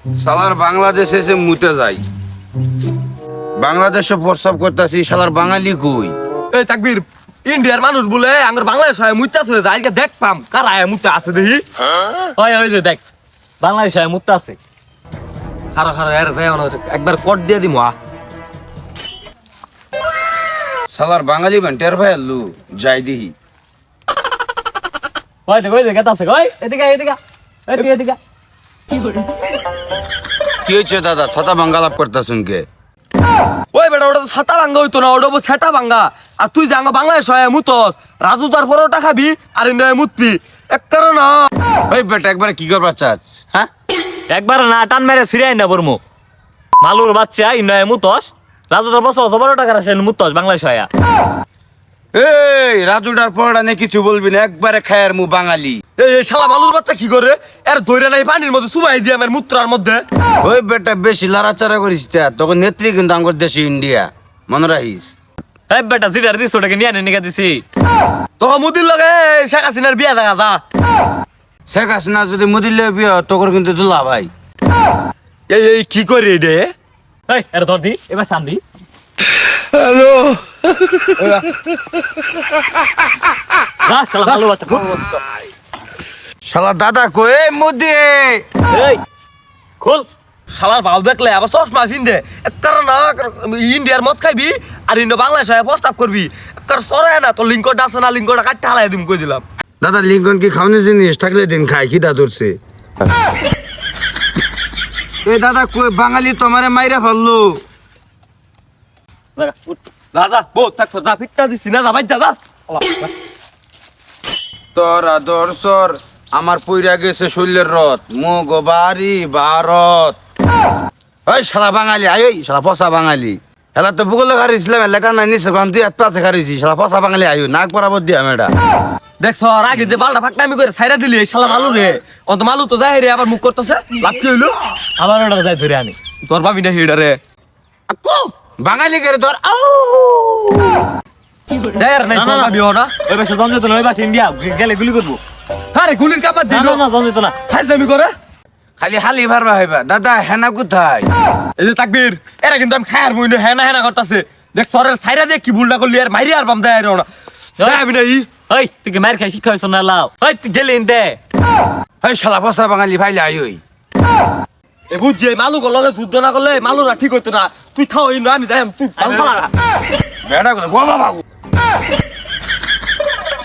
শালার বাংলাদেশে এসে মুতে যাই, বাংলাদেশে প্রস্তাব করতেছি, শালার বাঙালি কই? এই তাকবীর, ইন্ডিয়ার মানুষ বলে আঙ্গুর বাংলাদেশ হয় মুত্তা চলে যায়, আজকে দেখ পাম কার আয় মুত্তা আছে দেখি। ওই যে দেখ বাংলাদেশ মুক্ত আছে। খারা খারা এর যাই একবার কট দিয়ে দিমু শালার বাঙালি বান টের ভাই আল্লু যাই দিহি। ওই যে গেতা আছে, ওই এদিকে এদিকে এদিকে এদিকে। কি হয়েছে দাদা, ছাতা বাঙ্গালাপ করতেছুন কে? ওই বেটা ওটা তো ছাতা ভাঙ্গা হইতো না, ওটা সেটা ভাঙ্গা। আর তুই যে আঙ্গা বাংলাদেশ হয় মুতস, রাজু তার পরোটা খাবি আর ইন্ডিয়ায় মুতবি এক কারণ না। ওই বেটা একবারে কি করবার চাস? হ্যাঁ, একবার না টান মেরে সিরিয়াই না বর্মু। মালুর বাচ্চা ইন্নয় মুতস, রাজুদার বছর 12 টাকার আসেন মুতস বাংলাদেশ হয়া। এই রাজুটার পরোটা নিয়ে কিছু বলবি না, একবারে খায়ার মু বাঙালি। এই শালা বালুর বাচ্চা কি করে এর ধইরা নাই পানির মধ্যে চুবাই দিয়ে আমার মুত্রার মধ্যে। ওই বেটা বেশি লড়াচড়া করিস তা, তখন নেত্রী কিন্তু আমার দেশে ইন্ডিয়া, মনে রাখিস। এই বেটা জিরার দিস ওটাকে নিয়ে আনে নিকা দিছি। তখন মুদির লগে শেখ হাসিনার বিয়া দেখা যা। শেখ হাসিনা যদি মুদিলে বিয়ে তোর কিন্তু দুলা ভাই। এই কি করে রে? এই এর ধর দি, এবার শান্তি। যা শালা মালুর বাচ্চা ফুট। শালা দাদা কই মুদি? এই খোল। শালার ভাও দেখলে আবার চশমা ফিন্দে একবার না ইন্ডিয়ার মদ খাইবি আর ইন্ডিয়া বাংলাদেশ হয়ে প্রস্তাব করবি একবার সরায় না। তোর লিঙ্কটা আছে না, লিঙ্কটা কাটতে হালাই দিম কই দিলাম। দাদা লিঙ্কন কি খাওয়ানি জিনিস থাকলে দিন খাই, কি দাদুরছে? এ দাদা কই বাঙালি তোমারে মাইরা ফেললো। রাজা বহুত থাকছো, যা ফিটটা দিচ্ছি না, যা ভাই যা। তোর আদর্শর আমার পইরা গেছে শৈলের রথ, মুগ বাড়ি ভারত। ওই শালা বাঙালি আয়, ওই শালা পচা বাঙালি। হেলা তো ভূগোলে খারিছিলাম, লেটার নাই নিচে কারণ 2 হাত পাশে খারিছি। শালা পচা বাঙালি আয়ু, নাক বরাবর দিয়া মেয়েটা। দেখছো আর আগে যে বালটা ফাঁকনামি করে ছাইরা দিলি এই শালা মালু রে, অন্ত মালু তো যাই রে আবার মুখ করতেছে। লাভ কি হইলো? আবার ওটা যাই ধরে আনি। তোর ভাবি না হিডা রে বাঙালি করে তোর আউ দেয়ার নাই, তোর ভাবি না। ওই পাশে জঞ্জিত না, ওই পাশে ইন্ডিয়া গেলে গুলি করবো। আরে গুলির কাপড় না দিল না জঞ্জিত না। ফাইজলামি করে। খালি হালি ভারবা হইবা। দাদা হেনা কোথায়? এই যে তাকবীর, এরা কিন্তু আমি খায়ার বইনে হেনা হেনা করতেছে। দেখ সরের ছাইরা দিয়ে কি ভুলটা করলি আর মাইরি আর বাম দেয় না। আমি নাই ওই তুই কি মার খাই শিক্ষা হয়েছ না লাও? ওই তুই গেলে ইনতে। এই শালা পচা বাঙালি ভাইলে আয়ুই। এ বুঝছি মালু গললে যুদ্ধ না করলে মালুরা ঠিক হইতো না। তুই থাও এই না, আমি যাই, তুই বেটা কোথায়? বাবা বাবু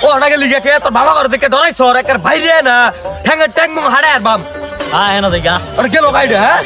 ও ওটাকে লিখে কে তোর বাবা ঘর থেকে ডরাইছ একের বাইরে না ঠ্যাঙ্গের ট্যাং মং হাড়ে আর বাম হ্যাঁ না দেখা। ওটা গেল গাইডে হ্যাঁ